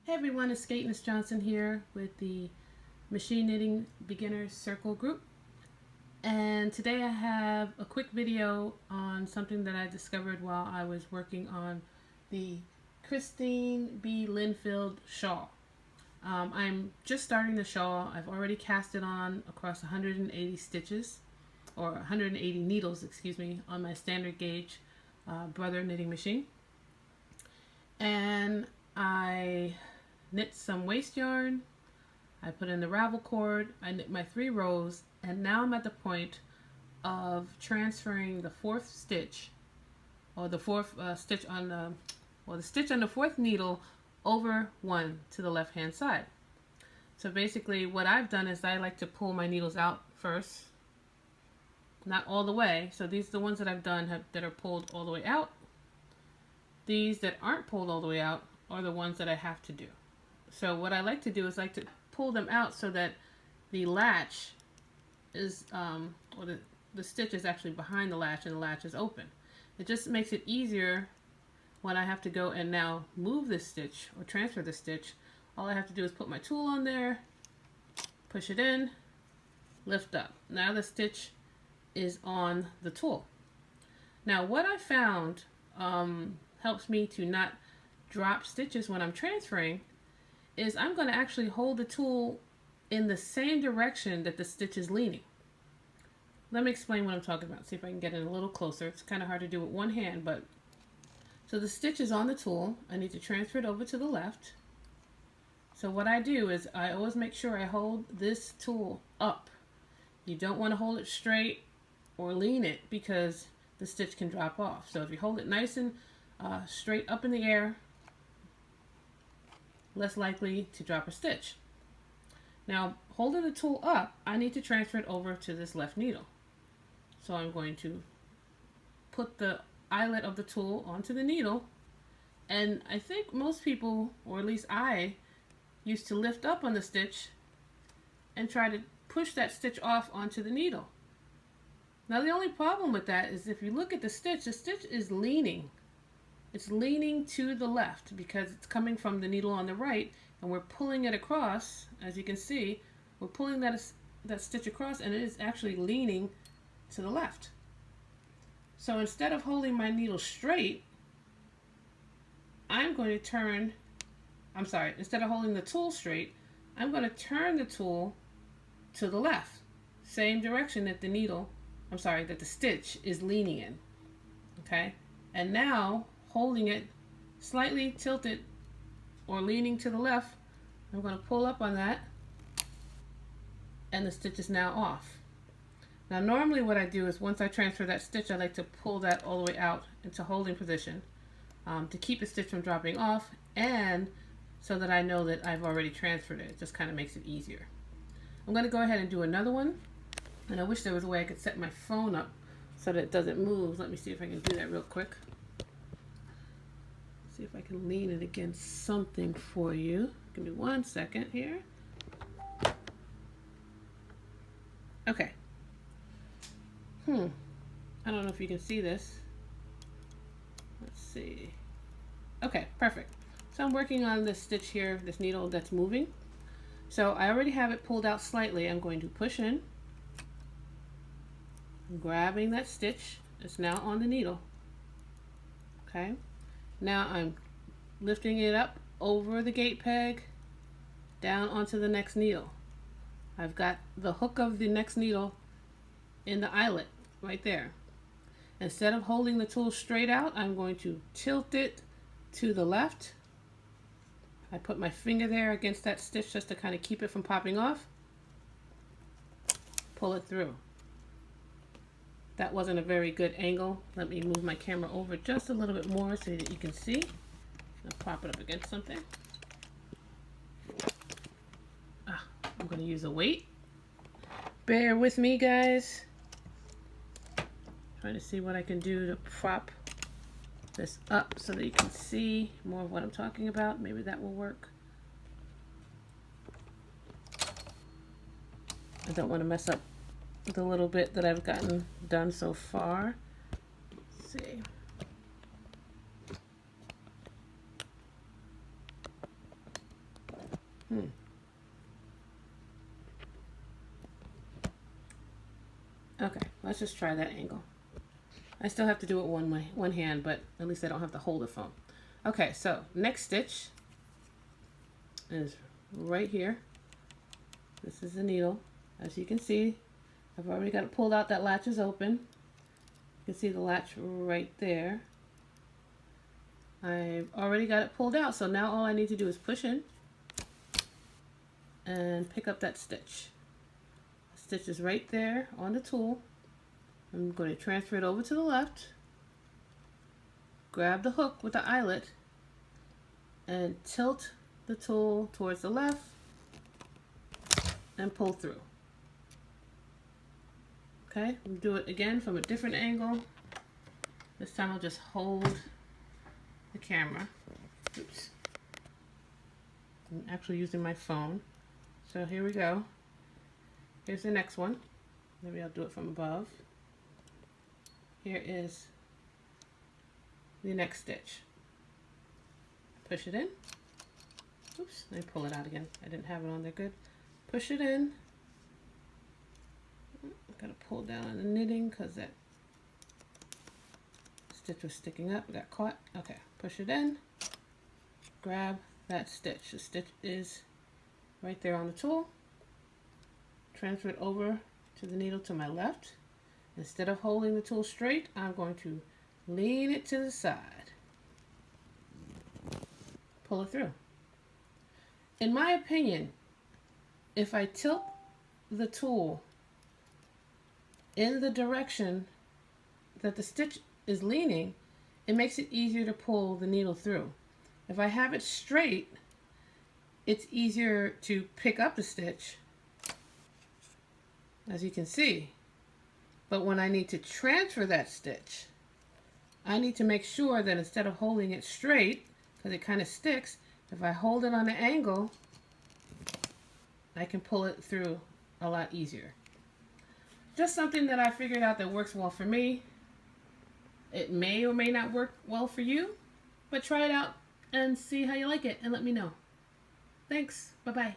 Hey everyone, it's Miss Johnson here with the Machine Knitting Beginners Circle group. And today I have a quick video on something that I discovered while I was working on the Christine B. Linfield shawl. I'm just starting the shawl. I've already cast it on across 180 stitches, or 180 needles, excuse me, on my standard gauge Brother knitting machine. And I knit some waste yarn, I put in the ravel cord, I knit my 3 rows, and now I'm at the point of transferring the 4th stitch, or the 4th stitch on the stitch on the 4th needle over one to the left hand side. So basically what I've done is I like to pull my needles out first, not all the way. So these are the ones that I've done that are pulled all the way out. These that aren't pulled all the way out are the ones that I have to do. So what I like to do is like to pull them out so that the latch is, or the stitch is actually behind the latch and the latch is open. It just makes it easier when I have to go and now move this stitch or transfer the stitch. All I have to do is put my tool on there, push it in, lift up. Now the stitch is on the tool. Now what I found helps me to not drop stitches when I'm transferring is I'm going to actually hold the tool in the same direction that the stitch is leaning. Let me explain what I'm talking about. See if I can get it a little closer. It's kind of hard to do with one hand, but so the stitch is on the tool. I need to transfer it over to the left. So what I do is I always make sure I hold this tool up. You don't want to hold it straight or lean it because the stitch can drop off. So if you hold it nice and straight up in the air, less likely to drop a stitch. Now, holding the tool up, I need to transfer it over to this left needle. So I'm going to put the eyelet of the tool onto the needle, and I think most people, or at least I, used to lift up on the stitch and try to push that stitch off onto the needle. Now the only problem with that is if you look at the stitch is leaning. It's leaning to the left because it's coming from the needle on the right, and we're pulling it across. As you can see, we're pulling that stitch across, and it is actually leaning to the left. So instead of holding my needle straight, instead of holding the tool straight, I'm going to turn the tool to the left, same direction that that the stitch is leaning in. Okay, and now holding it slightly tilted or leaning to the left, I'm going to pull up on that, and the stitch is now off. Now normally what I do is once I transfer that stitch, I like to pull that all the way out into holding position to keep the stitch from dropping off, and so that I know that I've already transferred it. It just kind of makes it easier. I'm going to go ahead and do another one, and I wish there was a way I could set my phone up so that it doesn't move. Let me see if I can do that real quick. See if I can lean it against something for you. Give me 1 second here. Okay. I don't know if you can see this. Let's see. Okay, perfect. So I'm working on this stitch here, this needle that's moving. So I already have it pulled out slightly. I'm going to push in. I'm grabbing that stitch. It's now on the needle. Okay. Now I'm lifting it up over the gate peg, down onto the next needle. I've got the hook of the next needle in the eyelet right there. Instead of holding the tool straight out, I'm going to tilt it to the left. I put my finger there against that stitch just to kind of keep it from popping off. Pull it through. That wasn't a very good angle. Let me move my camera over just a little bit more so that you can see. I'll prop it up against something. I'm going to use a weight. Bear with me, guys. Trying to see what I can do to prop this up so that you can see more of what I'm talking about. Maybe that will work. I don't want to mess up the little bit that I've gotten done so far. Let's see. Okay, let's just try that angle. I still have to do it one way, one hand, but at least I don't have to hold the phone. Okay, so next stitch is right here. This is the needle. As you can see, I've already got it pulled out. That latch is open. You can see the latch right there. I've already got it pulled out, so now all I need to do is push in and pick up that stitch. The stitch is right there on the tool. I'm going to transfer it over to the left, grab the hook with the eyelet, and tilt the tool towards the left and pull through. Okay, we'll do it again from a different angle. This time I'll just hold the camera. Oops. I'm actually using my phone. So here we go. Here's the next one. Maybe I'll do it from above. Here is the next stitch. Push it in. Oops, let me pull it out again. I didn't have it on there good. Push it in. Gotta pull down on the knitting because that stitch was sticking up. Got caught. Okay, push it in. Grab that stitch. The stitch is right there on the tool. Transfer it over to the needle to my left. Instead of holding the tool straight, I'm going to lean it to the side. Pull it through. In my opinion, if I tilt the tool in the direction that the stitch is leaning, it makes it easier to pull the needle through. If I have it straight, it's easier to pick up the stitch, as you can see. But when I need to transfer that stitch, I need to make sure that instead of holding it straight, because it kind of sticks, if I hold it on an angle, I can pull it through a lot easier. Just something that I figured out that works well for me. It may or may not work well for you, but try it out and see how you like it and let me know. Thanks. Bye-bye.